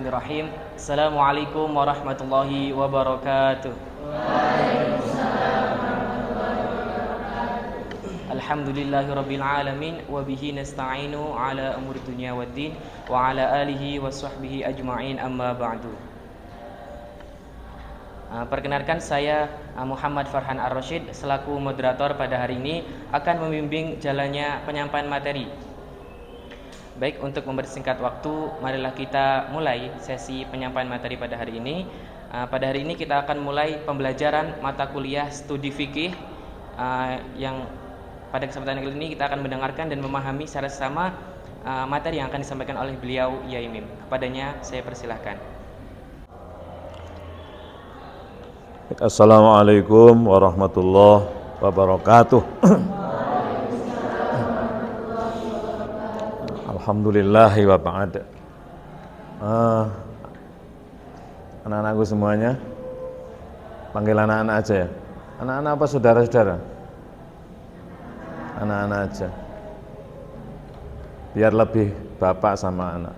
Bismillahirrahmanirrahim. Assalamualaikum warahmatullahi wabarakatuh. Alhamdulillahirabbil alamin wa bihi nasta'inu ala umuri dunya waddin wa ala alihi wa sahbihi ajma'in, amma ba'du. Perkenalkan, saya Muhammad Farhan Ar-Rasyid selaku moderator pada hari ini akan membimbing jalannya penyampaian materi. Baik, untuk mempersingkat waktu, marilah kita mulai sesi penyampaian materi pada hari ini. Pada hari ini kita akan mulai pembelajaran mata kuliah studi fikih yang pada kesempatan kali ini kita akan mendengarkan dan memahami secara sama materi yang akan disampaikan oleh beliau Yai Mim. Kepadanya saya persilahkan. Assalamualaikum warahmatullahi wabarakatuh. Alhamdulillahi wa ba'd. Anak-anakku semuanya, panggil anak-anak aja ya. Anak-anak apa saudara-saudara? Anak-anak aja, biar lebih bapak sama anak.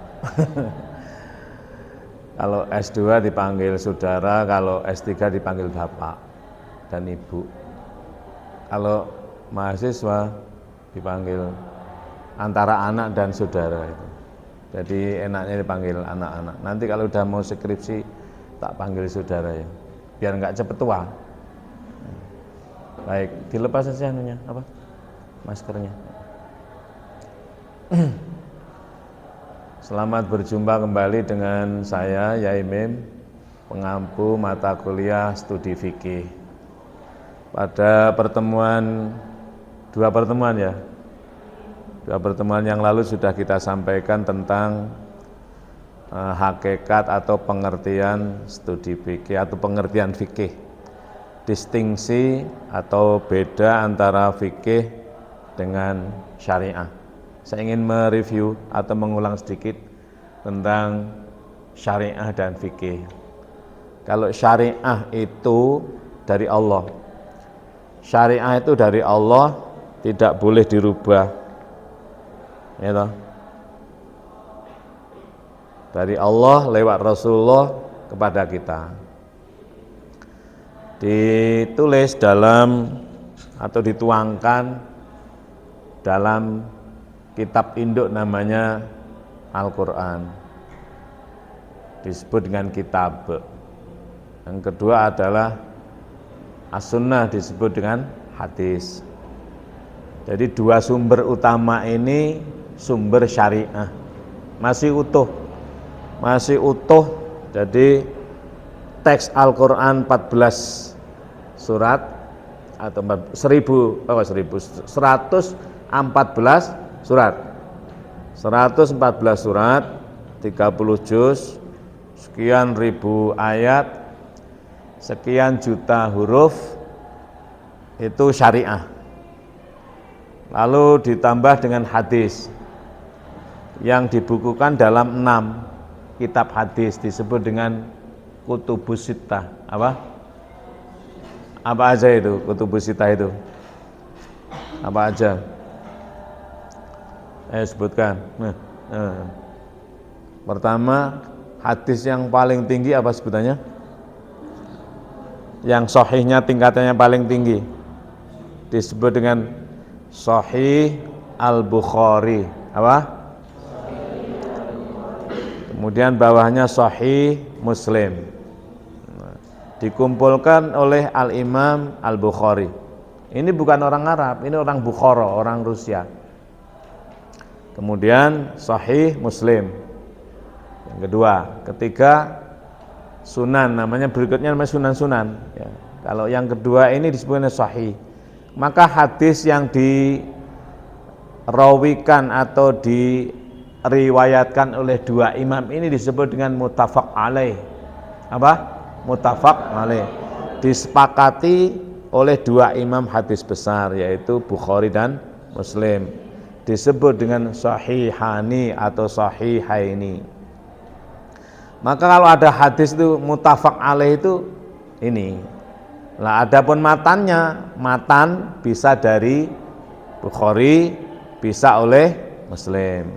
Kalau S2 dipanggil saudara, kalau S3 dipanggil bapak dan ibu. Kalau mahasiswa dipanggil antara anak dan saudara itu. Jadi enaknya dipanggil anak-anak. Nanti kalau udah mau skripsi tak panggil saudara ya, biar nggak cepet tua. Baik, dilepas saja anunya, apa? Maskernya. Selamat berjumpa kembali dengan saya Yai Mim, pengampu mata kuliah studi fikih. Pada dua pertemuan yang lalu sudah kita sampaikan tentang hakikat atau pengertian studi fikih atau pengertian fikih, distingsi atau beda antara fikih dengan syariah. Saya ingin mereview atau mengulang sedikit tentang syariah dan fikih. Kalau syariah itu dari Allah, syariah itu dari Allah, tidak boleh dirubah, ya toh? Dari Allah lewat Rasulullah kepada kita. Ditulis dalam atau dituangkan dalam kitab induk namanya Al-Quran, disebut dengan kitab. Yang kedua adalah As-Sunnah, disebut dengan hadis. Jadi dua sumber utama ini sumber syariah, masih utuh. Jadi teks Al-Quran 14 surat atau 114 surat, 114 surat, 30 juz, sekian ribu ayat, sekian juta huruf, itu syariah. Lalu ditambah dengan hadis yang dibukukan dalam 6 kitab hadis, disebut dengan kutubus sittah. Apa aja itu kutubus sittah itu? Apa aja? Sebutkan. Pertama, hadis yang paling tinggi apa sebutannya? Yang sahihnya tingkatannya paling tinggi disebut dengan Sahih Al-Bukhari. Apa? Kemudian bawahnya Sahih Muslim. Dikumpulkan oleh Al-Imam Al-Bukhari. Ini bukan orang Arab, ini orang Bukhara, orang Rusia. Kemudian Sahih Muslim. Yang kedua, ketiga Sunan, berikutnya namanya Sunan-Sunan ya. Kalau yang kedua ini disebutnya Sahih. Maka hadis yang dirawikan atau diriwayatkan oleh dua imam ini disebut dengan muttafaq alaih. Muttafaq alaih, disepakati oleh dua imam hadis besar, yaitu Bukhari dan Muslim, disebut dengan sahihani atau sahihaini. Maka kalau ada hadis itu muttafaq alaih itu ini. Lah adapun matan bisa dari Bukhari, bisa oleh Muslim.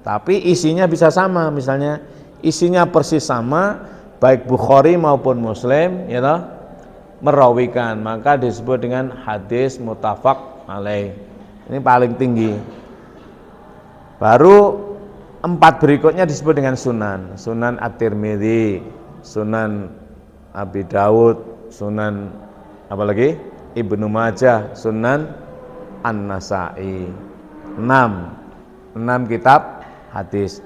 Tapi isinya bisa sama, misalnya isinya persis sama, baik Bukhari maupun Muslim, ya toh, merawikan, maka disebut dengan hadis muttafaq alaih. Ini paling tinggi. Baru 4 berikutnya disebut dengan sunan. Sunan At-Tirmidzi, Sunan Abi Daud, Sunan apa lagi? Ibnu Majah, Sunan An-Nasa'i. 6 kitab hadis.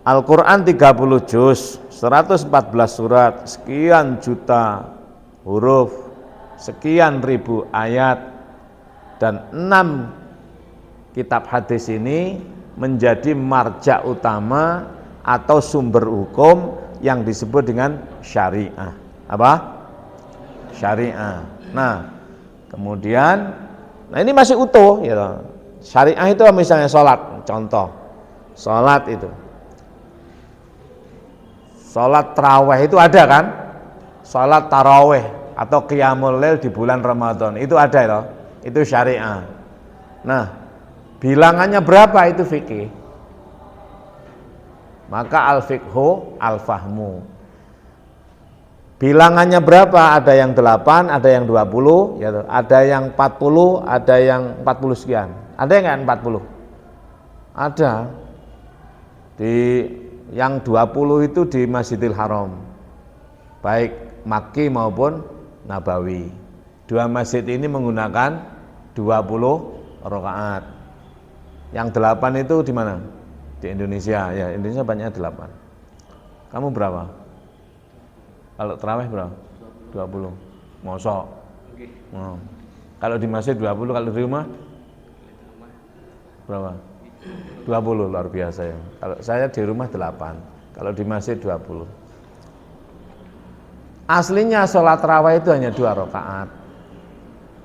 Al-Quran 30 juz, 114 surat, sekian juta huruf, sekian ribu ayat, dan 6 kitab hadis ini menjadi marja utama atau sumber hukum yang disebut dengan syariah. Apa? Syariah. Nah, kemudian, ini masih utuh, ya. Syariah itu misalnya sholat, contoh, sholat itu. Sholat tarawih itu ada kan? Sholat tarawih atau qiyamul lail di bulan Ramadan itu ada ya, itu syariah. Nah, bilangannya berapa itu fikih. Maka al-fiqhu al-fahmu. Bilangannya berapa? Ada yang 8, ada yang 20, ya, ada yang 40, ada yang 40 sekian. Ada yang enggak 40? Ada. Di yang 20 itu di Masjidil Haram, baik Makki maupun Nabawi. 2 masjid ini menggunakan 20 rakaat. Yang 8 itu di mana? Di Indonesia. Ya, Indonesia banyak 8. Kamu berapa? Kalau tarawih berapa? 20. Mosok. Oh. Kalau di masjid 20, kalau di rumah berapa? 20, luar biasa ya. Kalau saya di rumah 8, kalau di masjid 20. Aslinya sholat tarawih itu hanya 2 rakaat.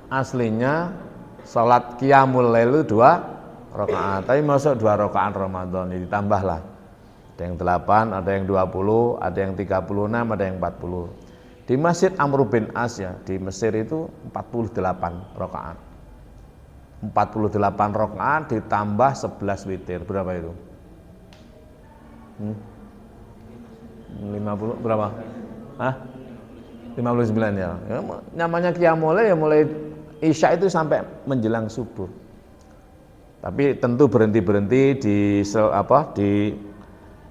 Aslinya sholat qiyamul lail itu 2 rakaat. Tapi masuk 2 rakaat Ramadan, ini ditambahlah. Ada yang 8, ada yang 20, ada yang 36, ada yang 40. Di Masjid Amr bin As ya, di Mesir itu 48 rakaat. 48 rakaat ditambah 11 witir, berapa itu? 50 berapa? Hah? 59 ya. Namanya qiyamul lail ya mulai Isya itu sampai menjelang subuh. Tapi tentu berhenti-berhenti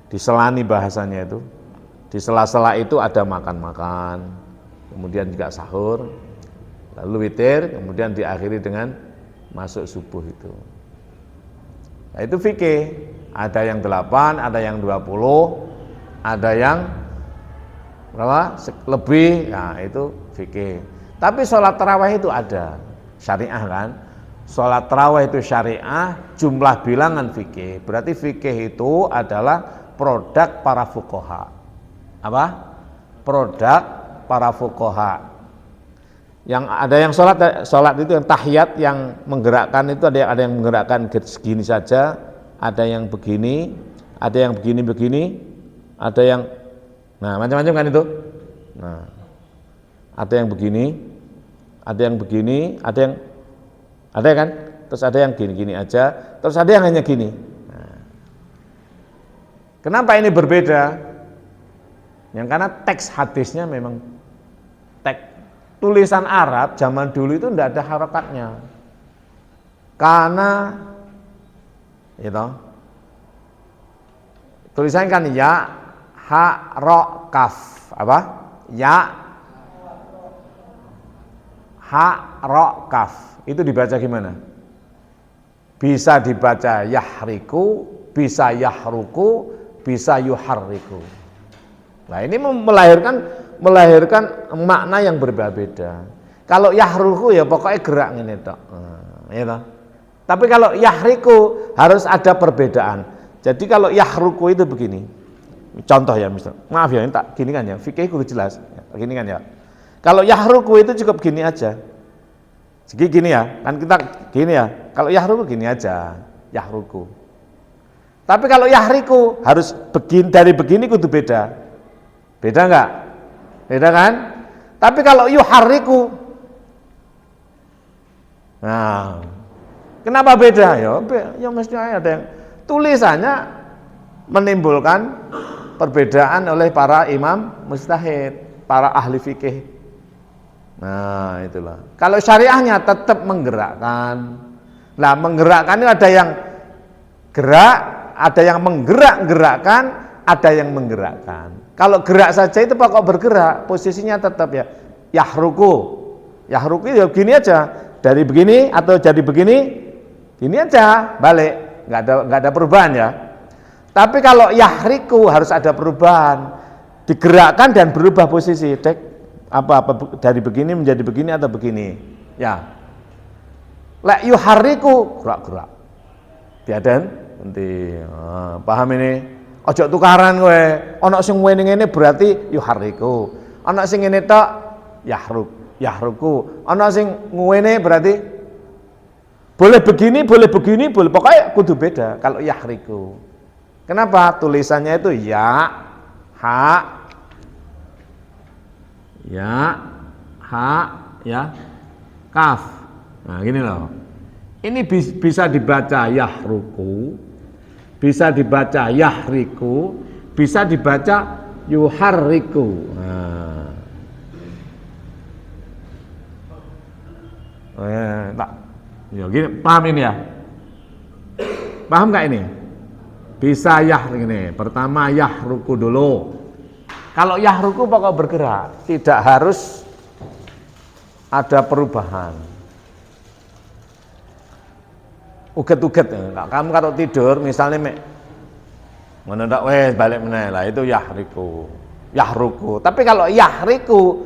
diselani bahasanya itu. Di sela-sela itu ada makan-makan, kemudian juga sahur, lalu witir, kemudian diakhiri dengan masuk subuh itu. Nah, itu fikih. Ada yang 8, ada yang 20, ada yang berapa? Lebih. Nah, itu fikih. Tapi sholat tarawih itu ada syariah kan? Sholat tarawih itu syariah, jumlah bilangan fikih. Berarti fikih itu adalah produk para fuqaha. Apa? Produk para fuqaha. Yang ada yang sholat itu yang tahiyat, yang menggerakkan itu ada yang menggerakkan segini saja, ada yang begini, ada yang begini, ada yang macam-macam kan itu. Nah, ada yang begini, ada kan, terus ada yang gini-gini aja, terus ada yang hanya gini. Nah, kenapa ini berbeda? Yang karena teks hadisnya memang tulisan Arab zaman dulu itu tidak ada harokatnya, karena itu tulisannya kan ya, ha, ro, kaf, apa? Ya, ha, ro, kaf. Itu dibaca gimana? Bisa dibaca yahriku, bisa yahruku, bisa yuharriku. Nah, ini melahirkan makna yang berbeda-beda. Kalau yahruku ya pokoknya gerak ngene tok. Ya. Tapi kalau yahriku harus ada perbedaan. Jadi kalau yahruku itu begini. Contoh ya, misalnya. Maaf ya, ini tak gini kan ya. Fikih kudu jelas. Ya, gini kan ya. Kalau yahruku itu cukup gini aja. Segi gini ya. Kan kita gini ya. Kalau yahruku gini aja. Yahruku. Tapi kalau yahriku harus begini, dari begini kudu beda. Beda enggak? Beda kan? Tapi kalau yuharriku, nah, kenapa beda? Ya mesti ada yang tulisannya menimbulkan perbedaan oleh para imam mujtahid, para ahli fikih. Nah, itulah. Kalau syariahnya tetap menggerakkan. Nah, menggerakkan itu ada yang gerak, ada yang menggerak-gerakkan, ada yang menggerakkan. Kalau gerak saja itu pokok bergerak, posisinya tetap ya yahruku. Yahruku ya begini aja, dari begini atau jadi begini, gini aja, balik, nggak ada perubahan ya. Tapi kalau yahriku harus ada perubahan, digerakkan dan berubah posisi, apa dari begini menjadi begini atau begini, ya. Lek yuhariku gerak-gerak, tiadan, nanti paham ini. Ojo tukaran kowe. Ana sing ngene berarti yuhariku. Ana sing ngene tok yahruku. Ana sing ngene berarti boleh begini, boleh pokoknya kudu beda kalau yahriku. Kenapa? Tulisannya itu ya, kaf. Nah, gini loh. Ini bisa dibaca yahruku, bisa dibaca yahriku, bisa dibaca yuharriku. Nah. Tak. Ya, gini, paham ini ya? Paham nggak ini? Bisa ini. Pertama yahruku dulu. Kalau yahruku pokok bergerak, tidak harus ada perubahan. Uget-uget, kamu kalau tidur misalnya menendak balik meneh lah itu yahruku. Tapi kalau yahriku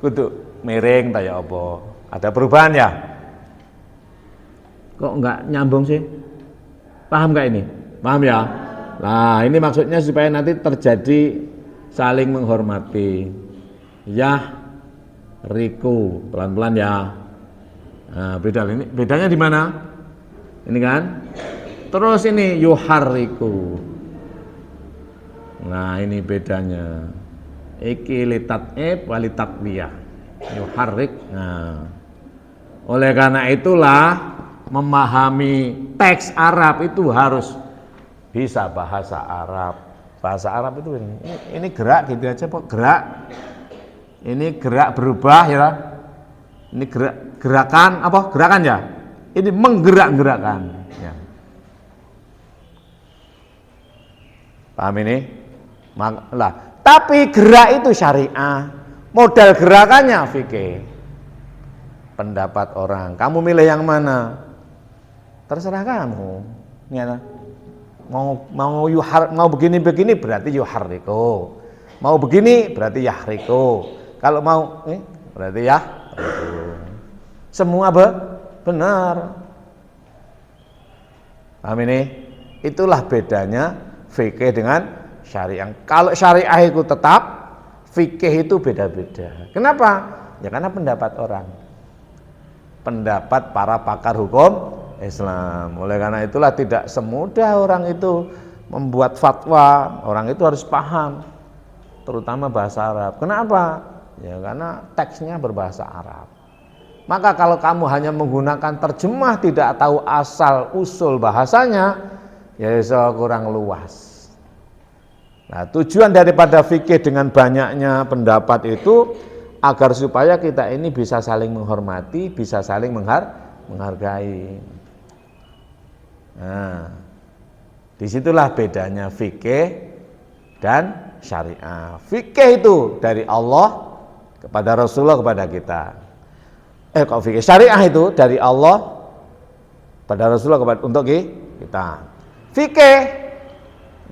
kudu miring taya apa? Ada perubahan ya? Kok enggak nyambung sih? Paham enggak ini? Paham ya? Nah, ini maksudnya supaya nanti terjadi saling menghormati. Yahriku, pelan-pelan ya. Nah, bedanya di mana? Ini kan, terus ini yuharriku. Nah, ini bedanya. Iki litat'ib walitatwiyah. Yuharrik. Nah, oleh karena itulah memahami teks Arab itu harus bisa bahasa Arab. Bahasa Arab itu ini gerak gitu aja, Pak. Gerak. Ini gerak berubah ya. Ini gerakan apa? Gerakan ya. Ini menggerak-gerakkan ya. Paham ini? Lah, tapi gerak itu syariah, modal gerakannya fikih. Pendapat orang, kamu milih yang mana? Terserah kamu. Ya, mau begini berarti yuharriku. Mau begini berarti yahriku. Kalau mau berarti yahriku. Semua benar. Paham ini? Itulah bedanya fikih dengan syariah. Kalau syariah itu tetap, fikih itu beda-beda. Kenapa? Ya karena pendapat orang. Pendapat para pakar hukum Islam. Oleh karena itulah tidak semudah orang itu membuat fatwa. Orang itu harus paham, terutama bahasa Arab. Kenapa? Ya karena teksnya berbahasa Arab. Maka kalau kamu hanya menggunakan terjemah, tidak tahu asal usul bahasanya, ya kurang luas. Nah, tujuan daripada fikih dengan banyaknya pendapat itu agar supaya kita ini bisa saling menghormati, bisa saling menghargai. Nah, disitulah bedanya fikih dan syariah. Fikih itu dari Allah kepada Rasulullah kepada kita. Kalau fikih syariah itu dari Allah pada Rasulullah kepada untuk kita. Fikih,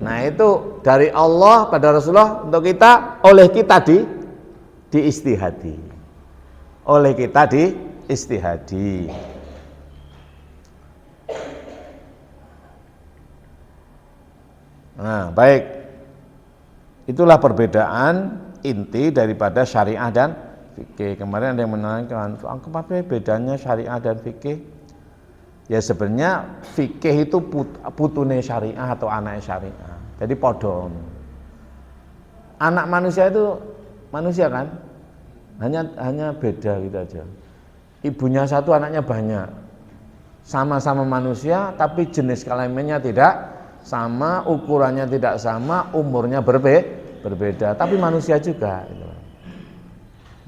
nah itu dari Allah pada Rasulullah untuk kita, oleh kita diistihadi, oleh kita diistihadi. Nah, baik, itulah perbedaan inti daripada syariah dan fikih. Kemarin ada yang menanyakan, apa bedanya syariah dan fikih? Ya sebenarnya fikih itu putune syariah atau anaknya syariah. Jadi podon. Anak manusia itu manusia kan? Hanya beda gitu aja. Ibunya satu, anaknya banyak. Sama-sama manusia, tapi jenis kelaminnya tidak sama, ukurannya tidak sama, umurnya berbeda, tapi manusia juga.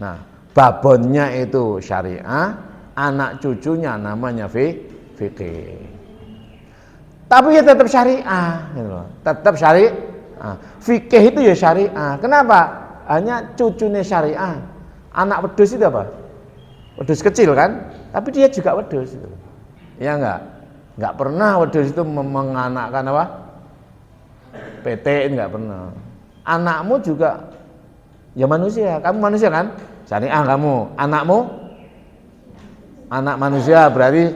Nah, babonnya itu syariah, anak cucunya namanya fikih. Tapi ya tetap syariah, gitu loh. Tetap syariah. Fikih itu ya syariah. Kenapa? Hanya cucunya syariah. Anak wedhus itu apa? Wedhus kecil kan? Tapi dia juga wedhus itu. Ya enggak pernah wedhus itu menganakkan apa? PT enggak pernah. Anakmu juga ya manusia. Kamu manusia kan? Syariah kamu. Anakmu anak manusia berarti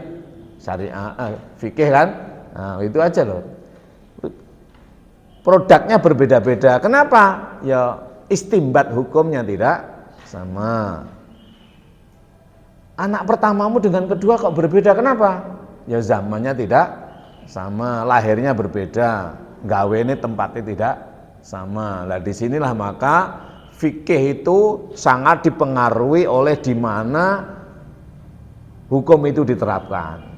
syariah, fikih kan? Nah, itu aja loh. Produknya berbeda-beda. Kenapa? Ya istimbat hukumnya tidak sama. Anak pertamamu dengan kedua kok berbeda. Kenapa? Ya zamannya tidak sama, lahirnya berbeda, gawene tempatnya tidak sama. Nah, disinilah maka fikih itu sangat dipengaruhi oleh di mana hukum itu diterapkan.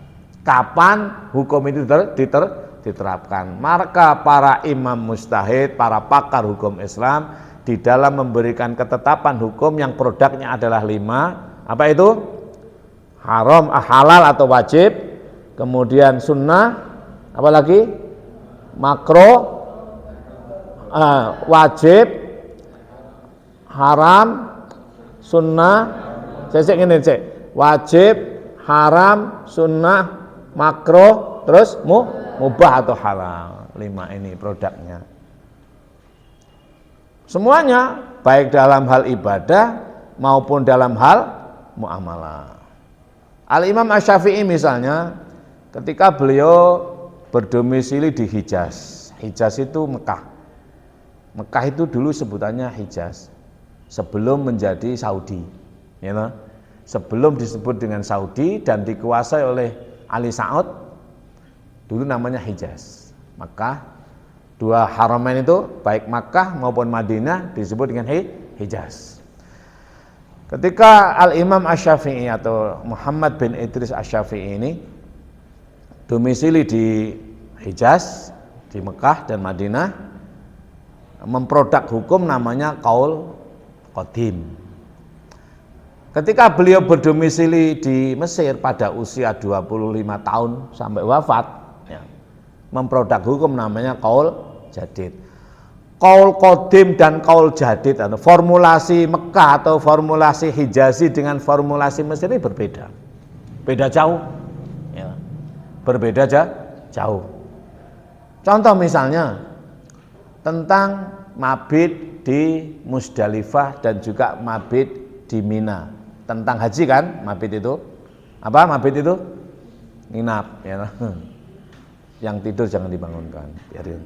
Kapan hukum itu diterapkan. Maka para imam mujtahid, para pakar hukum Islam di dalam memberikan ketetapan hukum yang produknya adalah 5. Apa itu? Haram, halal atau wajib, kemudian sunnah, apalagi makro, wajib, haram, sunnah, wajib, haram, sunnah, makro, terus mubah atau halal. 5 ini produknya. Semuanya baik dalam hal ibadah maupun dalam hal muamalah. Al-Imam Asy-Syafi'i misalnya ketika beliau berdomisili di Hijaz. Hijaz itu Mekah. Mekah itu dulu sebutannya Hijaz sebelum menjadi Saudi, ya know? Sebelum disebut dengan Saudi dan dikuasai oleh Ali Saud, dulu namanya Hijaz. Mekah, 2 haramain itu baik Makkah maupun Madinah disebut dengan Hijaz. Ketika Al-Imam Asy-Syafi'i atau Muhammad bin Idris Asy-Syafi'i ini domisili di Hijaz, di Mekah dan Madinah, memproduk hukum namanya Qaul Qadim. Ketika beliau berdomisili di Mesir pada usia 25 tahun sampai wafat, ya, memproduk hukum namanya Qaul Jadid. Qaul Qadim dan Qaul Jadid atau formulasi Mekah atau formulasi Hijazi dengan formulasi Mesir ini berbeda. Beda jauh. Ya. Berbeda jauh. Contoh misalnya tentang mabit di Musdalifah dan juga mabit di Mina. Tentang haji kan, mabit itu. Apa mabit itu? Nginap, ya. Yang tidur jangan dibangunkan, biarin.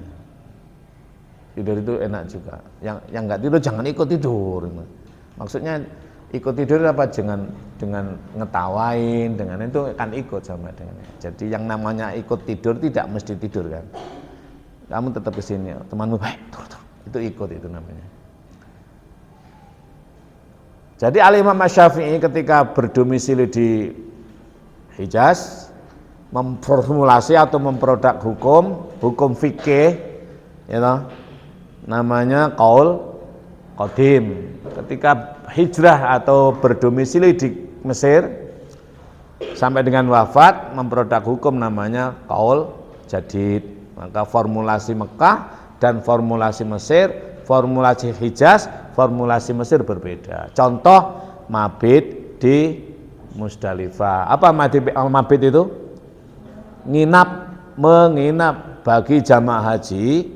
Tidur itu enak juga. Yang enggak tidur jangan ikut tidur. Maksudnya ikut tidur apa? Dengan ngetawain, dengan itu kan ikut sama dengan. Jadi yang namanya ikut tidur tidak mesti tidur kan. Kamu tetap kesini, temanmu baik, tur. Itu ikut itu namanya. Jadi Al-Imam Asy-Syafi'i ketika berdomisili di Hijaz memformulasi atau memproduk hukum fikih, ya know, namanya Qaul Qadim. Ketika hijrah atau berdomisili di Mesir sampai dengan wafat memproduk hukum namanya Qaul Jadid. Maka formulasi Mekah dan formulasi Mesir, formulasi Hijaz, formulasi Mesir berbeda. Contoh mabit di Musdalifah. Apa mabit itu? Menginap bagi jamaah haji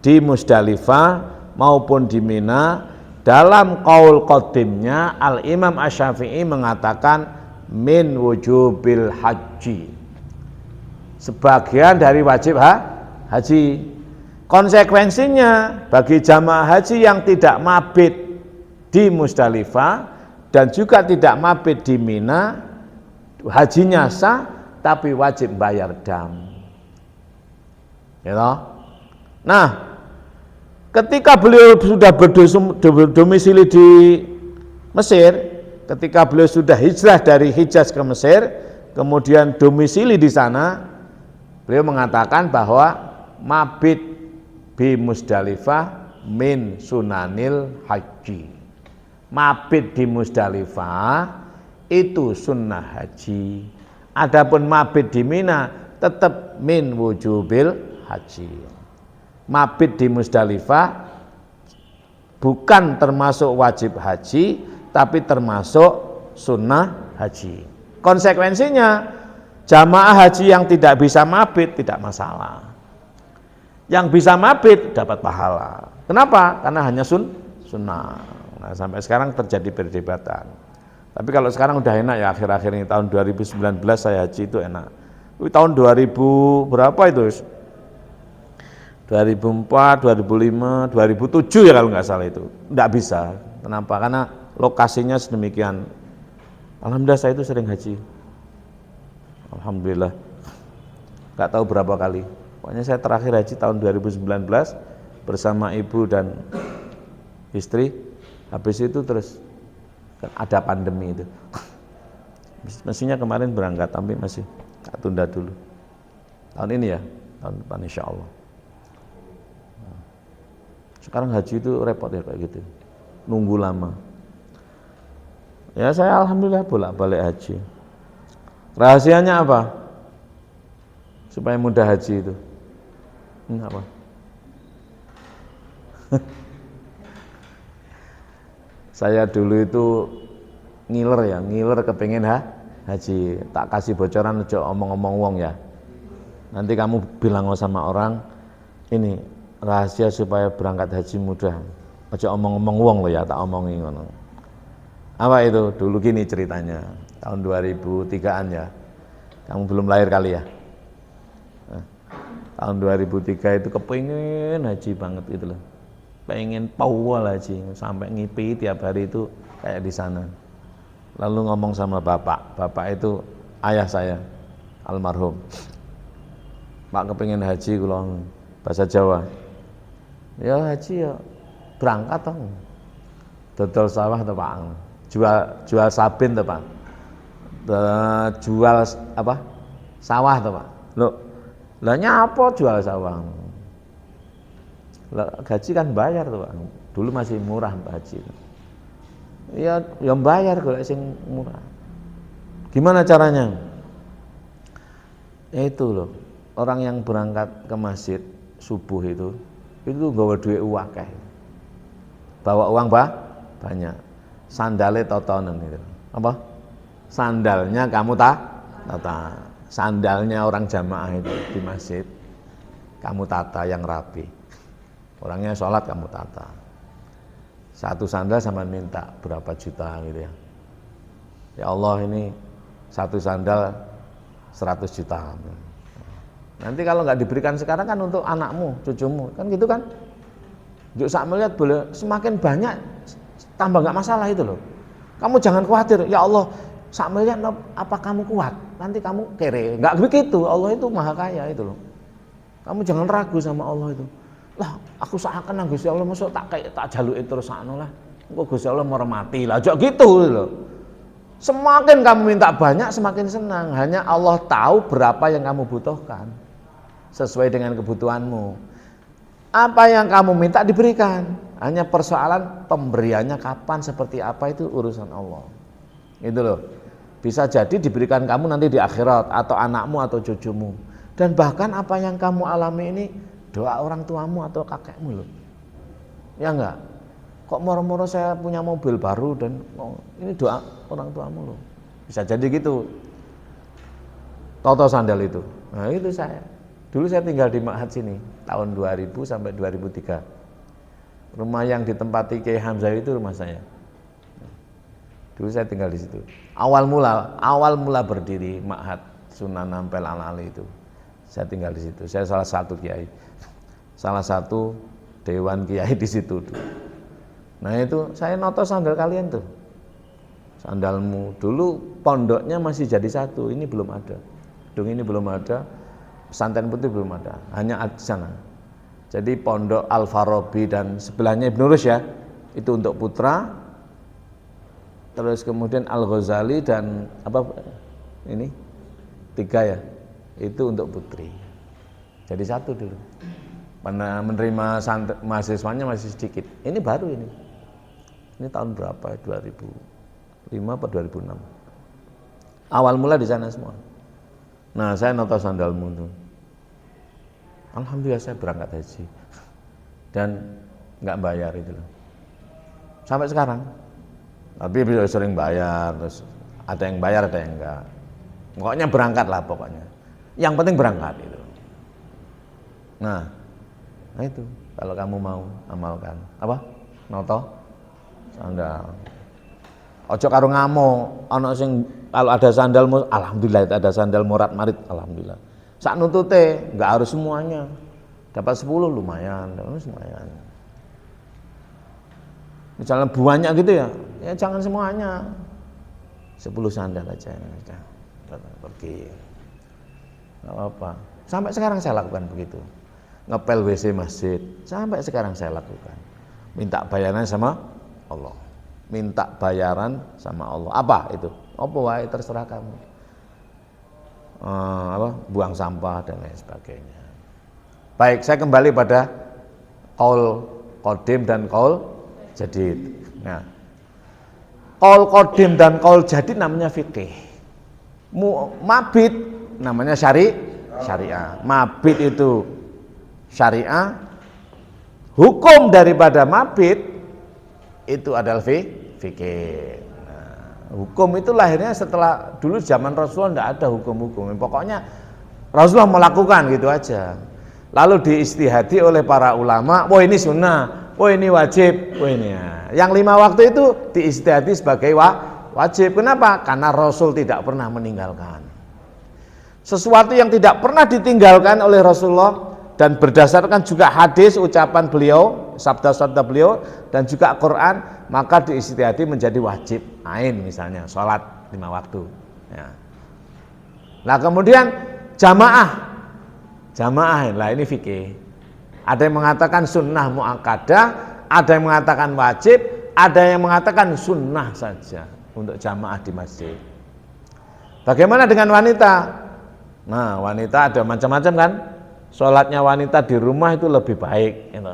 di Musdalifah maupun di Mina. Dalam qaul qadimnya Al-Imam Asy-Syafi'i mengatakan min wujubil haji, sebagian dari wajib haji. Konsekuensinya bagi jamaah haji yang tidak mabit di Musdalifah dan juga tidak mabit di Mina, hajinya sah tapi wajib bayar dam. Ya toh? Nah, ketika beliau sudah berdomisili di Mesir, ketika beliau sudah hijrah dari Hijaz ke Mesir, kemudian domisili di sana, beliau mengatakan bahwa mabit bi Musdalifah min sunanil haji. Mabit di Musdalifah itu sunnah haji. Adapun mabit di Mina tetap min wujubil haji. Mabit di Musdalifah bukan termasuk wajib haji, tapi termasuk sunnah haji. Konsekuensinya jamaah haji yang tidak bisa mabit tidak masalah. Yang bisa mabit dapat pahala. Kenapa? Karena hanya sunnah. Nah, sampai sekarang terjadi perdebatan. Tapi kalau sekarang udah enak ya, akhir-akhir ini tahun 2019 saya haji itu enak. Tahun 2000 berapa itu? 2004, 2005, 2007 ya kalau nggak salah itu. Nggak bisa. Kenapa? Karena lokasinya sedemikian. Alhamdulillah saya itu sering haji. Alhamdulillah. Nggak tahu berapa kali. Pokoknya saya terakhir haji tahun 2019 bersama ibu dan istri. Habis itu terus ada pandemi itu. Mestinya kemarin berangkat, tapi masih tak tunda dulu. Tahun ini ya, tahun depan insya Allah. Sekarang haji itu repot ya kayak gitu, nunggu lama. Ya saya alhamdulillah bolak-balik haji. Rahasianya apa? Supaya mudah haji itu. Apa? Saya dulu itu ngiler kepengen haji. Tak kasih bocoran aja omong-omong wong ya. Nanti kamu bilang sama orang, ini rahasia supaya berangkat haji mudah. Aja omong-omong wong lo ya, tak omongin ngono. Apa itu? Dulu gini ceritanya, tahun 2003-an ya. Kamu belum lahir kali ya. Tahun 2003 itu kepengen haji banget gitu loh. Pengen pawal haji, sampai ngipi tiap hari itu kayak di sana. Lalu ngomong sama bapak itu ayah saya, almarhum. Pak kepengen haji kalau bahasa Jawa. Ya haji ya berangkat toh. Dodol sawah toh Pak. Jual sabin toh Pak. Jual apa? Sawah toh Pak. Loh, lah nyapa jual sawah? Lah gaji kan bayar tuh Pak. Dulu masih murah haji. Ya bayar kalau sing murah. Gimana caranya? Itu loh, orang yang berangkat ke masjid subuh itu bawa duit akeh. Bawa uang banyak. Sandalnya totonan itu. Apa? Sandalnya kamu tata. Sandalnya orang jamaah itu di masjid kamu tata yang rapi. Orangnya sholat kamu tata. Satu sandal sama minta berapa juta gitu ya. Ya Allah ini satu sandal 100 juta. Nanti kalau nggak diberikan sekarang kan untuk anakmu, cucumu, kan gitu kan? Juk sak melihat boleh semakin banyak tambah nggak masalah itu loh. Kamu jangan khawatir, ya Allah sak melihat apa kamu kuat? Nanti kamu kere. Nggak begitu, Allah itu maha kaya itu loh. Kamu jangan ragu sama Allah itu. Lah, aku seakan Gusti Allah masuk tak jaluki terus sakno lah. Engko Gusti Allah meremati lah, aja gitu loh. Semakin kamu minta banyak semakin senang. Hanya Allah tahu berapa yang kamu butuhkan sesuai dengan kebutuhanmu. Apa yang kamu minta diberikan. Hanya persoalan pemberiannya kapan, seperti apa itu urusan Allah. Itu loh. Bisa jadi diberikan kamu nanti di akhirat atau anakmu atau cucumu. Dan bahkan apa yang kamu alami ini doa orang tuamu atau kakekmu loh. Ya enggak? Kok moro-moro saya punya mobil baru dan ini doa orang tuamu loh. Bisa jadi gitu. Toto sandal itu. Nah itu saya. Dulu saya tinggal di Ma'had sini tahun 2000 sampai 2003. Rumah yang ditempati Kiai Hamzah itu rumah saya. Dulu saya tinggal di situ. Awal mula berdiri Ma'had Sunan Ampel Al-Ali itu. Saya tinggal di situ. Saya salah satu kiai. Salah satu dewan kiai di situ. Nah itu saya noto sandal kalian tuh. Sandalmu dulu pondoknya masih jadi satu, ini belum ada. Gedung ini belum ada, pesantren putih belum ada, hanya di sana. Jadi pondok Al-Farabi dan sebelahnya Ibnu Rus ya, itu untuk putra. Terus kemudian Al-Ghazali dan apa ini? 3 ya. Itu untuk putri. Jadi satu dulu. Menerima mahasiswanya masih sedikit. Ini baru ini. Ini tahun berapa ya? 2005 atau 2006. Awal mula di sana semua. Nah, saya noto sandalmu itu. Alhamdulillah saya berangkat haji. Dan nggak bayar itu loh. Sampai sekarang. Tapi sering bayar, terus ada yang bayar, ada yang enggak. Pokoknya berangkat lah pokoknya. Yang penting berangkat itu. Nah itu kalau kamu mau amalkan. Apa? Noto sandal. Ojo karo ngamo, ana sing kalau ada sandalmu, alhamdulillah ada sandal murad marid, alhamdulillah. Sak nuntute, enggak harus semuanya. Dapat 10 lumayan, lumayan. Misalnya banyak gitu ya jangan semuanya. 10 sandal aja, pergi. Enggak apa-apa. Sampai sekarang saya lakukan begitu. Ngepel WC masjid, sampai sekarang saya lakukan. Minta bayaran sama Allah. Minta bayaran sama Allah. Apa itu? Apa wae terserah kamu. Buang sampah dan lain sebagainya. Baik, saya kembali pada qaul qadim dan qaul jadid. Nah, qaul qadim dan qaul jadid namanya fikih. Mabit namanya syariah. Mabit itu syariah. Hukum daripada mabit itu adalah fikih. Nah, hukum itu lahirnya setelah dulu zaman Rasulullah tidak ada hukum-hukum. Pokoknya Rasulullah melakukan gitu aja. Lalu diistihadi oleh para ulama, wah ini sunnah, wah ini wajib, wah ini ya. Yang 5 waktu itu diistihadi sebagai wajib. Kenapa? Karena Rasul tidak pernah meninggalkan. Sesuatu yang tidak pernah ditinggalkan oleh Rasulullah dan berdasarkan juga hadis, ucapan beliau, sabda-sabda beliau dan juga Quran, maka diistihadi menjadi wajib ain, misalnya sholat 5 waktu ya. Nah kemudian jamaah, lah ini fikih. Ada yang mengatakan sunnah muakkadah, ada yang mengatakan wajib, ada yang mengatakan sunnah saja untuk jamaah di masjid. Bagaimana dengan wanita? Nah wanita ada macam-macam kan. Sholatnya wanita di rumah itu lebih baik gitu.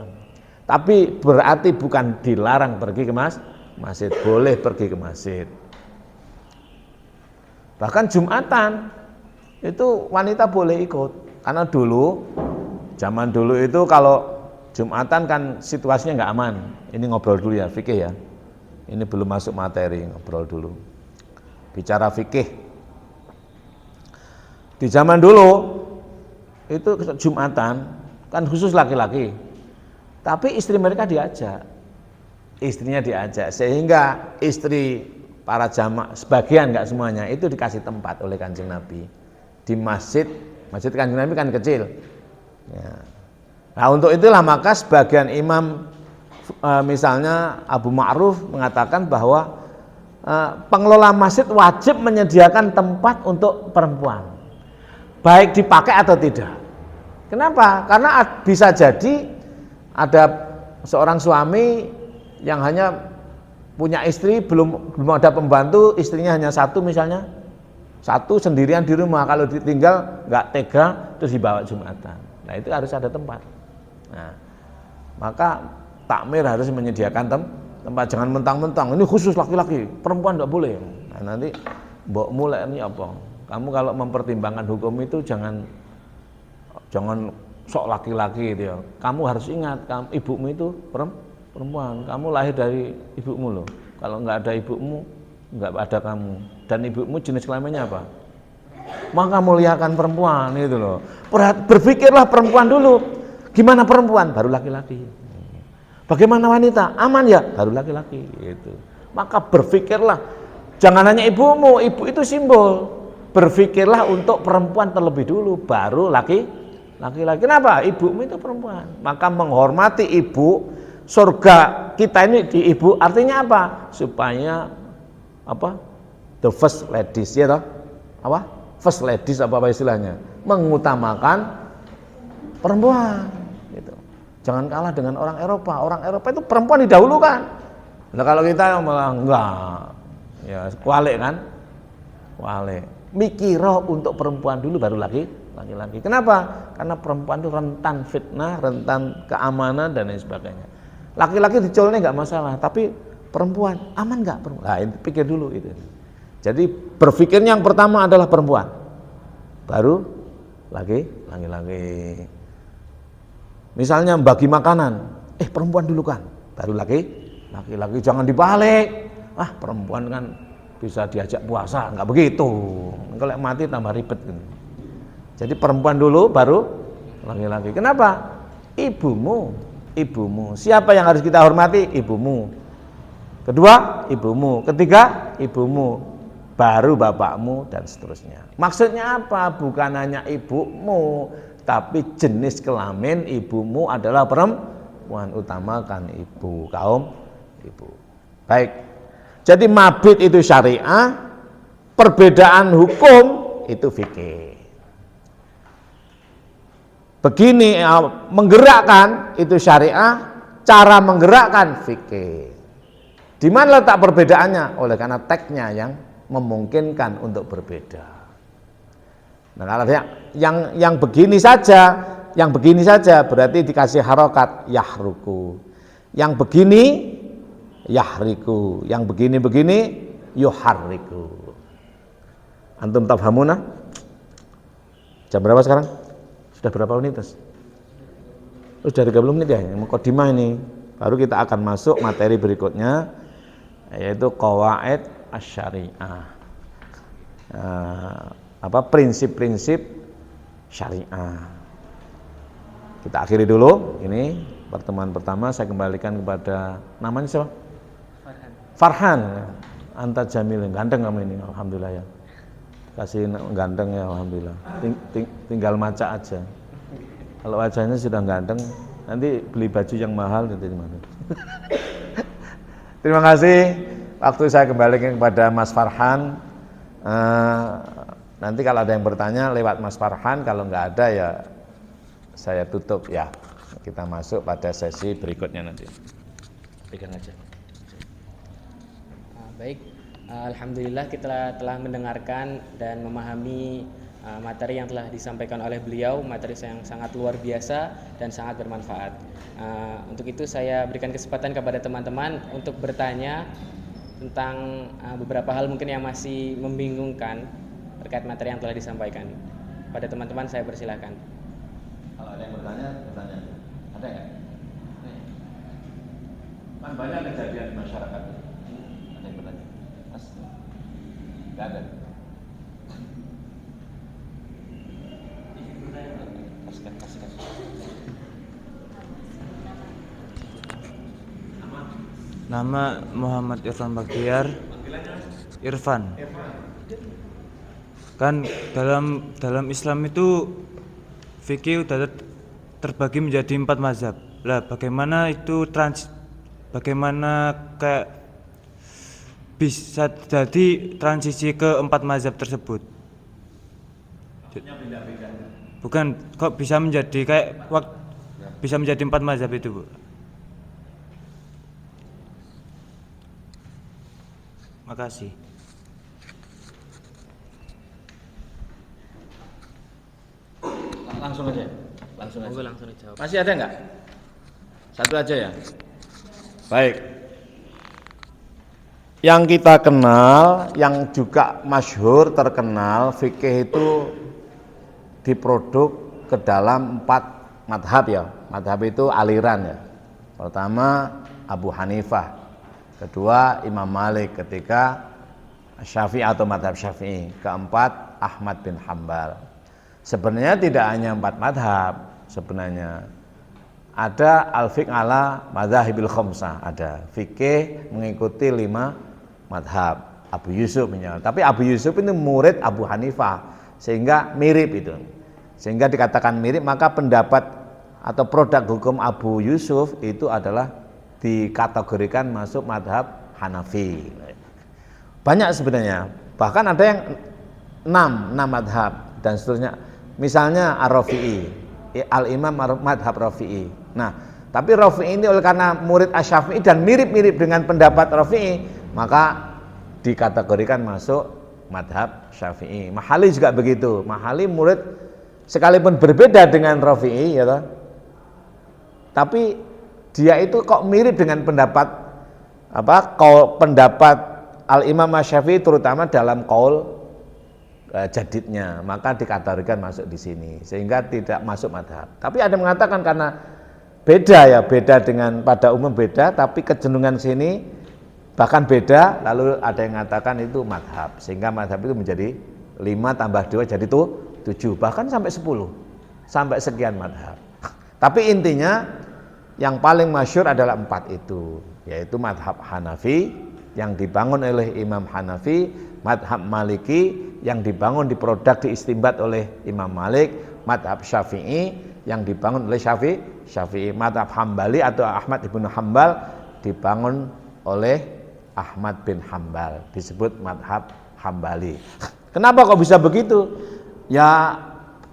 Tapi berarti bukan dilarang pergi ke masjid, boleh pergi ke masjid. Bahkan Jumatan itu wanita boleh ikut. Karena zaman dulu itu kalau Jumatan kan situasinya nggak aman. Ini ngobrol dulu ya, fikih ya. Ini belum masuk materi, ngobrol dulu. Bicara fikih. Di zaman dulu itu Jumatan kan khusus laki-laki. Tapi istri mereka diajak. Istrinya diajak sehingga istri para jamaah sebagian enggak semuanya itu dikasih tempat oleh Kanjeng Nabi di masjid Kanjeng Nabi kan kecil. Ya. Nah untuk itulah maka sebagian imam misalnya Abu Ma'ruf mengatakan bahwa pengelola masjid wajib menyediakan tempat untuk perempuan, baik dipakai atau tidak. Kenapa? Karena bisa jadi ada seorang suami yang hanya punya istri, belum ada pembantu, istrinya hanya satu misalnya, satu sendirian di rumah, kalau ditinggal nggak tega terus dibawa Jumatan. Nah itu harus ada tempat. Nah, maka takmir harus menyediakan tempat, jangan mentang-mentang ini khusus laki-laki, perempuan nggak boleh. Nah, nanti mbok mulai ini apa? Kamu kalau mempertimbangkan hukum itu jangan sok laki-laki gitu ya. Kamu harus ingat, ibumu itu perempuan, kamu lahir dari ibumu loh. Kalau nggak ada ibumu, nggak ada kamu. Dan ibumu jenis kelaminnya apa? Maka muliakan perempuan itu loh. Berpikirlah perempuan dulu. Gimana perempuan? Baru laki-laki. Bagaimana wanita? Aman ya? Baru laki-laki. Gitu. Maka berpikirlah. Jangan hanya ibumu. Ibu itu simbol. Berpikirlah untuk perempuan terlebih dulu. Baru laki-laki. Kenapa? Ibumu itu perempuan. Maka menghormati ibu. Surga kita ini di ibu. Artinya apa? Supaya apa? The first ladies ya toh? Apa? First ladies apa istilahnya? Mengutamakan perempuan gitu. Jangan kalah dengan orang Eropa. Orang Eropa itu perempuan didahulukan. Nah kalau kita malah enggak. Ya, kualik kan? Kualik. Mikiro untuk perempuan dulu baru laki. laki-laki. Kenapa? Karena perempuan itu rentan fitnah, rentan keamanan dan lain sebagainya. Laki-laki dicolnya nggak masalah, tapi perempuan aman nggak perempuan? Nah, itu pikir dulu itu. Jadi berpikirnya yang pertama adalah perempuan, baru laki-laki. Misalnya bagi makanan, perempuan dulu kan, baru laki-laki. Jangan dibalik. Perempuan kan bisa diajak puasa, nggak begitu. Kalau mati tambah ribet. Jadi perempuan dulu, baru laki-laki. Kenapa? Ibumu. Siapa yang harus kita hormati? Ibumu. Kedua, ibumu. Ketiga, ibumu. Baru bapakmu dan seterusnya. Maksudnya apa? Bukan hanya ibumu, tapi jenis kelamin ibumu adalah perempuan. Utamakan ibu, kaum ibu. Baik. Jadi mabit itu syariah, perbedaan hukum itu fikih. Begini menggerakkan itu syariah, cara menggerakkan fikih. Di mana letak perbedaannya? Oleh karena teksnya yang memungkinkan untuk berbeda. Nah, kalau yang begini saja berarti dikasih harokat yahruku. Yang begini yahriku, yang begini yuharriku. Antum tafhamuna? Jam berapa sekarang? Sudah berapa menit? Sudah 30 menit ya, yang mukadimah ini. Baru kita akan masuk materi berikutnya, yaitu qawaid asy-syariah. Prinsip-prinsip syariah. Kita akhiri dulu ini pertemuan pertama. Saya kembalikan kepada namanya siapa? Farhan. Anta Jamil, ganteng kamu ini, alhamdulillah ya. Kasih ganteng ya, alhamdulillah. Tinggal maca aja. Kalau wajahnya sudah ganteng, nanti beli baju yang mahal nanti di mana. Terima kasih. Waktu saya kembalikan kepada Mas Farhan. Nanti kalau ada yang bertanya lewat Mas Farhan, kalau nggak ada ya saya tutup ya. Kita masuk pada sesi berikutnya nanti. Pegang aja. Baik, alhamdulillah kita telah mendengarkan dan memahami materi yang telah disampaikan oleh beliau, materi yang sangat luar biasa dan sangat bermanfaat. Untuk itu saya berikan kesempatan kepada teman-teman untuk bertanya tentang beberapa hal mungkin yang masih membingungkan terkait materi yang telah disampaikan. Pada teman-teman saya persilahkan. Kalau ada yang bertanya. Ada nggak? Kan banyak kejadian di masyarakat. Ada yang bertanya? Mas? Nggak ada. Kasihkan. Nama Muhammad Irfan Bagtiar. Irfan. Kan dalam Islam itu fikih sudah terbagi menjadi 4 mazhab. Lah bagaimana kayak bisa jadi transisi ke 4 mazhab tersebut? Beda-beda. Bukan, kok bisa menjadi bisa menjadi 4 mazhab itu, Bu? Makasih. Langsung aja. Langsung dijawab. Masih ada nggak? Satu aja ya. Baik. Yang kita kenal, yang juga masyhur terkenal, fikih itu diproduk ke dalam 4 madhab ya. Madhab itu aliran ya. Pertama Abu Hanifah, kedua Imam Malik, ketiga Syafi'i atau madhab Syafi'i, keempat Ahmad bin Hambal. Sebenarnya tidak hanya 4 madhab, sebenarnya ada al-fiqh ala madhahibil khamsah, ada fikih mengikuti 5 madhab. Abu Yusuf misalnya, tapi Abu Yusuf ini murid Abu Hanifah, sehingga mirip itu. Sehingga dikatakan mirip, maka pendapat atau produk hukum Abu Yusuf itu adalah dikategorikan masuk madhab Hanafi. Banyak sebenarnya, bahkan ada yang 6 madhab dan seterusnya. Misalnya Ar-Rafi'i, Al-Imam madhab Rafi'i. Nah, tapi Rafi'i ini oleh karena murid Asy-Syafi'i dan mirip-mirip dengan pendapat Rafi'i, maka dikategorikan masuk madhab Syafi'i. Mahali juga begitu. Mahali murid sekalipun berbeda dengan Rafi'i ya toh, tapi dia itu kok mirip dengan pendapat pendapat Al-Imam Asy-Syafi'i terutama dalam qaul jadidnya, maka dikategorikan masuk di sini sehingga tidak masuk madhab. Tapi ada yang mengatakan karena beda dengan pada umum beda, tapi kecenderungan sini bahkan beda, lalu ada yang mengatakan itu madhab, sehingga madhab itu menjadi 5 tambah 2 jadi itu 7, bahkan sampai 10, sampai sekian madhab. Tapi intinya yang paling masyhur adalah 4 itu, yaitu madhab Hanafi yang dibangun oleh Imam Hanafi, madhab Maliki yang dibangun diproduk diistimbat oleh Imam Malik, madhab Syafi'i yang dibangun oleh Syafi'i, madhab Hambali atau Ahmad ibn Hambal dibangun oleh Ahmad bin Hambal, disebut madhab Hambali. Kenapa kok bisa begitu? Ya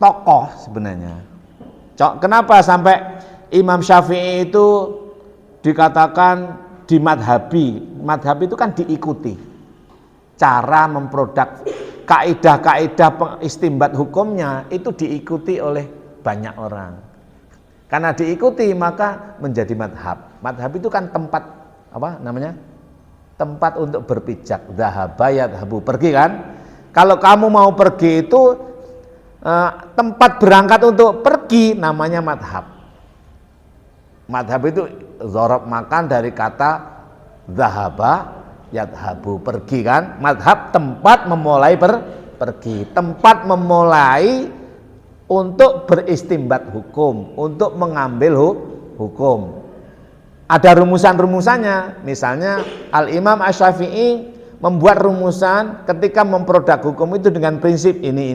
tokoh sebenarnya. Kenapa sampai Imam Syafi'i itu dikatakan dimadhabi? Madhab itu kan diikuti, cara memproduk kaidah-kaidah istimbat hukumnya itu diikuti oleh banyak orang. Karena diikuti maka menjadi madhab. Madhab itu kan tempat tempat untuk berpijak. Dhahaba yadhabu, pergi kan. Kalau kamu mau pergi itu tempat berangkat untuk pergi namanya madhab. Madhab itu dzarab makan dari kata dhahaba yadhabu, pergi kan. Madhab tempat memulai pergi, tempat memulai untuk beristimbat hukum, untuk mengambil hukum. Ada rumusan-rumusannya. Misalnya Al-Imam Asy-Syafi'i membuat rumusan ketika memproduk hukum itu dengan prinsip ini.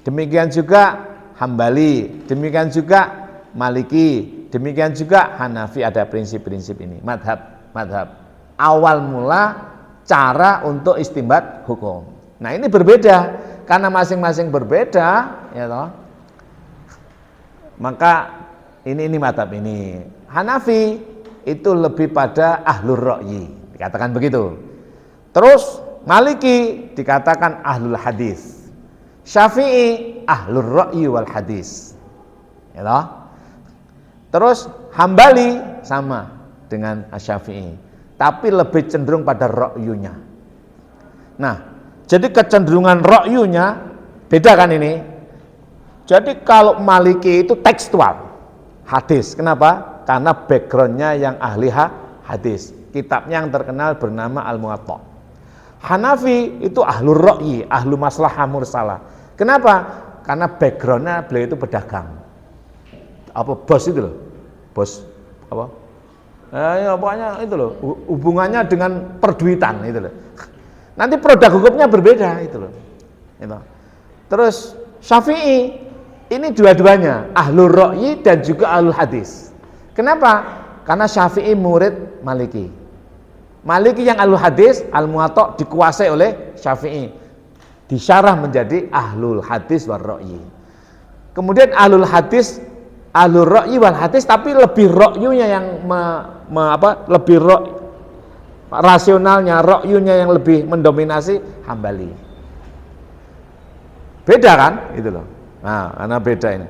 Demikian juga Hambali, demikian juga Maliki, demikian juga Hanafi, ada prinsip-prinsip ini. Madhab awal mula cara untuk istimbat hukum. Nah ini berbeda karena masing-masing berbeda, ya toh. Maka ini madhab ini. Hanafi itu lebih pada ahlur ra'yi, dikatakan begitu. Terus Maliki dikatakan ahlul hadis. Syafi'i ahlur ra'yi wal hadis. Ya toh. Terus Hambali sama dengan Asy-Syafi'i, tapi lebih cenderung pada ra'yunya. Nah, jadi kecenderungan ra'yunya beda kan ini. Jadi kalau Maliki itu tekstual, hadis. Kenapa? Karena backgroundnya yang ahli hadis. Kitabnya yang terkenal bernama Al-Muwatta. Hanafi itu ahlur ra'yi, ahlu maslahah mursalah. Kenapa? Karena backgroundnya beliau itu pedagang. Bos itu loh. Bos apa? Ya pokoknya itu loh, hubungannya dengan perduitan itu loh. Nanti produk hukumnya berbeda itu loh. Gitu. Terus Syafi'i ini dua-duanya ahlur ra'yi dan juga ahlul hadis. Kenapa? Karena Syafi'i murid Maliki. Maliki yang ahlul hadis, Al-Muwatta dikuasai oleh Syafi'i. Disyarah menjadi ahlul hadis wal ra'yi. Kemudian ahlul hadis, ahlul ra'yi wal hadis, tapi lebih ra'yunya yang lebih rasionalnya, ra'yunya yang lebih mendominasi Hambali. Beda kan? Itu loh. Nah, karena beda ini.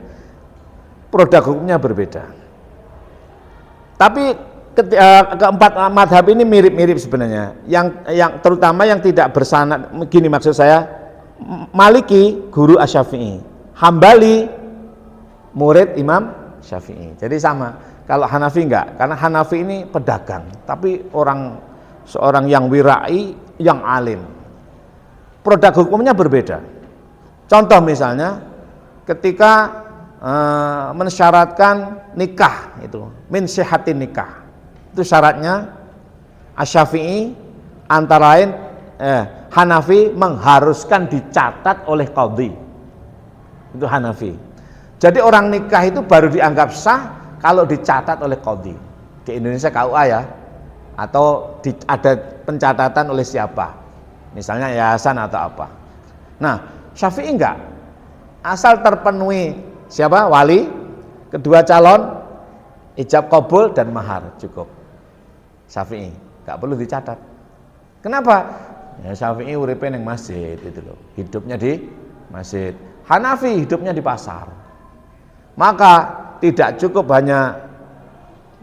Produk hukumnya berbeda. Tapi keempat madhab ini mirip-mirip sebenarnya. Yang terutama yang tidak bersanad, begini maksud saya, Maliki guru Asy-Syafi'i, Hambali murid Imam Syafi'i. Jadi sama. Kalau Hanafi enggak, karena Hanafi ini pedagang, tapi seorang yang wirai, yang alim. Produk hukumnya berbeda. Contoh misalnya, ketika mensyaratkan nikah itu, min sihatin nikah, itu syaratnya Asy-Syafi'i antara lain Hanafi mengharuskan dicatat oleh qadhi. Itu Hanafi. Jadi orang nikah itu baru dianggap sah kalau dicatat oleh qadhi. Di Indonesia KUA ya, atau ada pencatatan oleh siapa, misalnya yayasan atau apa. Nah, Syafi'i enggak, asal terpenuhi siapa? Wali, kedua calon, ijab kabul dan mahar cukup. Syafi'i enggak perlu dicatat. Kenapa? Ya Syafi'i uripe ning masjid itu loh, hidupnya di masjid. Hanafi hidupnya di pasar. Maka tidak cukup hanya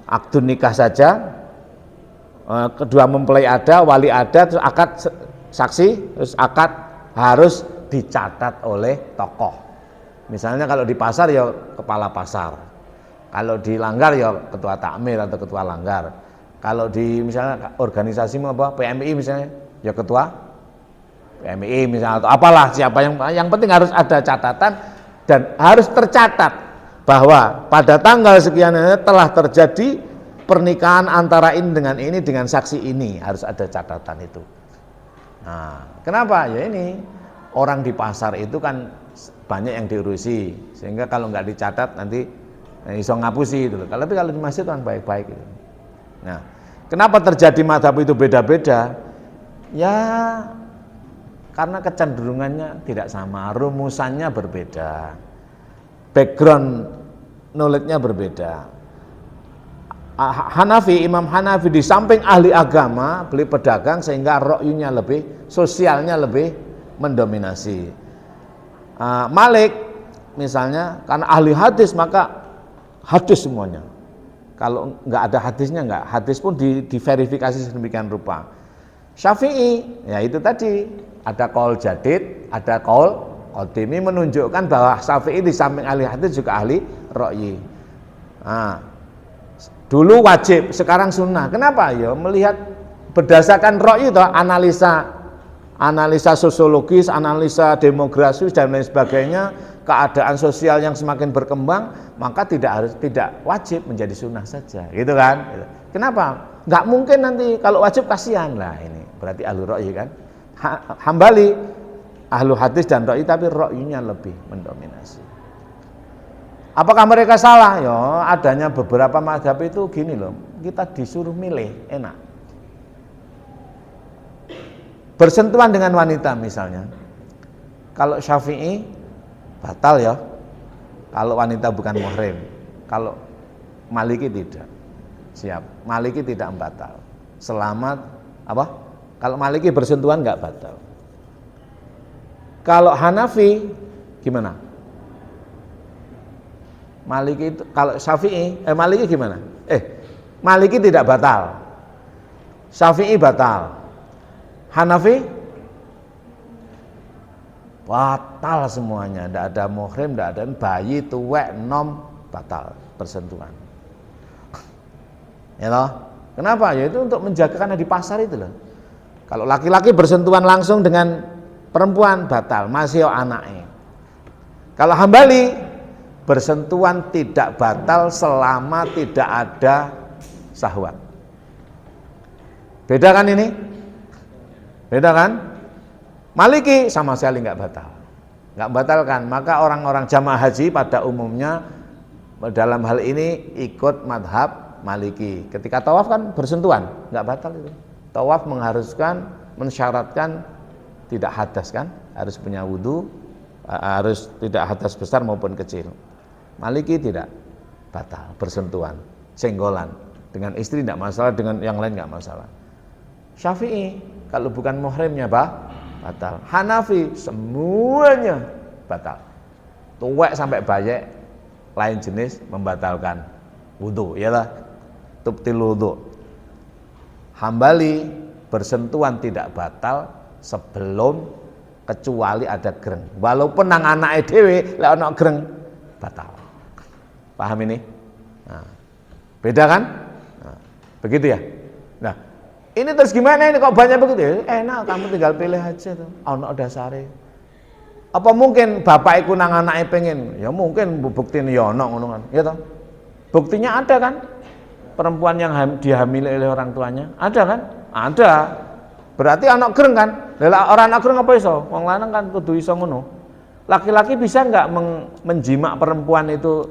akad nikah saja, kedua mempelai ada, wali ada, terus akad saksi, terus akad harus dicatat oleh tokoh. Misalnya kalau di pasar ya kepala pasar, kalau di langgar ya ketua takmir atau ketua langgar, kalau di misalnya organisasi apa PMI misalnya ya ketua PMI misalnya atau apalah siapa yang penting harus ada catatan dan harus tercatat bahwa pada tanggal sekian telah terjadi pernikahan antara ini dengan saksi ini, harus ada catatan itu. Nah, kenapa? Ya ini orang di pasar itu kan banyak yang diurusi, sehingga kalau nggak dicatat nanti iso ngapusi itu. Tapi kalau di masjid kan baik-baik gitu. Nah, kenapa terjadi mazhab itu beda-beda? Ya karena kecenderungannya tidak sama, rumusannya berbeda, background knowledge-nya berbeda. Hanafi, Imam Hanafi di samping ahli agama, beli pedagang sehingga ra'yunya lebih, sosialnya lebih mendominasi. Malik misalnya karena ahli hadis maka hadis semuanya. Kalau nggak ada hadisnya nggak, hadis pun diverifikasi sedemikian rupa. Syafi'i, ya itu tadi ada qaul jadid, ada qaul qadimi menunjukkan bahwa Syafi'i di samping ahli hadis juga ahli ra'yi. Dulu wajib, sekarang sunnah. Kenapa? Ya melihat berdasarkan ra'yi itu analisa sosiologis, analisa demografis dan lain sebagainya, keadaan sosial yang semakin berkembang, maka tidak wajib menjadi sunnah saja, gitu kan? Kenapa? Nggak mungkin nanti kalau wajib kasihan lah ini. Berarti ahlu ra'yi kan? Hambali ahlu hadis dan ra'yi tapi ra'yinya lebih mendominasi. Apakah mereka salah? Ya, adanya beberapa mazhab itu gini loh, kita disuruh milih, enak. Bersentuhan dengan wanita misalnya. Kalau Syafi'i batal ya. Kalau wanita bukan muhrim. Kalau Maliki tidak. Siap. Maliki tidak batal. Selamat apa? Kalau Maliki bersentuhan enggak batal. Kalau Hanafi gimana? Maliki itu kalau Syafi'i Maliki gimana? Maliki tidak batal. Syafi'i batal. Hanafi batal semuanya, tidak ada muhrim, tidak ada bayi, tuwek, nom, batal bersentuhan. Ya loh. Kenapa? Ya itu untuk menjaga karena di pasar itu loh. Kalau laki-laki bersentuhan langsung dengan perempuan batal, masih anaknya. Kalau Hambali bersentuhan tidak batal selama tidak ada syahwat. Beda kan ini? Beda kan? Maliki sama sekali nggak batal, nggak batalkan. Maka orang-orang jamaah haji pada umumnya dalam hal ini ikut madhab Maliki. Ketika tawaf kan bersentuhan, nggak batal itu. Tawaf mengharuskan, mensyaratkan tidak hadas kan, harus punya wudhu, harus tidak hadas besar maupun kecil. Maliki tidak batal, bersentuhan, senggolan dengan istri tidak masalah, dengan yang lain nggak masalah. Syafi'i kalau bukan muhrimnya batal. Hanafi semuanya batal. Tuwek sampai bayek lain jenis membatalkan wudu, iyalah tubtil wudu. Hambali bersentuhan tidak batal sebelum kecuali ada greng. Walaupun nang anake dhewe lek ana greng batal. Paham ini? Nah, beda kan? Nah, begitu ya. Nah, ini terus gimana ini kok banyak begitu? Enak, kamu tinggal pilih aja tuh. Ono dasare. Apa mungkin bapak iku nang anake pengen? Ya mungkin buktinya ya ono ngono kan. Ya toh? Buktinya ada kan? Perempuan yang dihamili oleh orang tuanya, ada kan? Ada. Berarti anak greng kan? Lah orang anak greng apa iso? Wong lanang kan kudu iso ngono. Laki-laki bisa enggak menjimak perempuan itu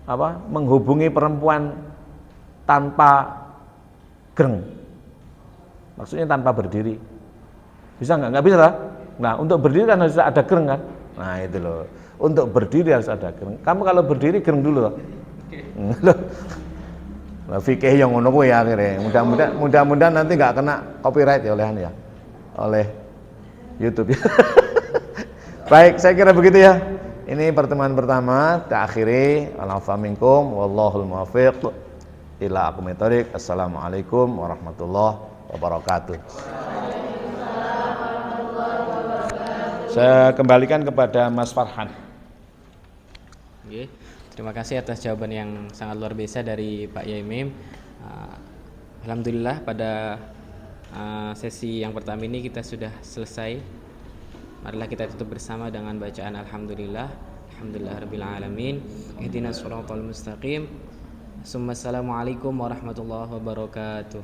apa? Menghubungi perempuan tanpa greng? Maksudnya tanpa berdiri. Bisa enggak? Enggak bisa lah. Nah, untuk berdiri kan harus ada greng kan? Nah, itu loh. Untuk berdiri harus ada greng. Kamu kalau berdiri greng dulu loh. Nah, fikih yang ngono kuwi akhirnya. Mudah-mudahan nanti enggak kena copyright ya oleh YouTube ya. Baik, saya kira begitu ya. Ini pertemuan pertama, kita akhiri. Alhamdulillah minkum, wallahul muwaffiq ila aqwamit thoriq. Assalamualaikum warahmatullahi wabarakatuh. Saya kembalikan kepada Mas Farhan. Oke, terima kasih atas jawaban yang sangat luar biasa dari Pak Yaimim. Alhamdulillah pada sesi yang pertama ini kita sudah selesai. Marilah kita tutup bersama dengan bacaan Alhamdulillah. Alhamdulillahirabbil alamin. Ihdinas shiratal mustaqim. Assalamualaikum warahmatullahi wabarakatuh.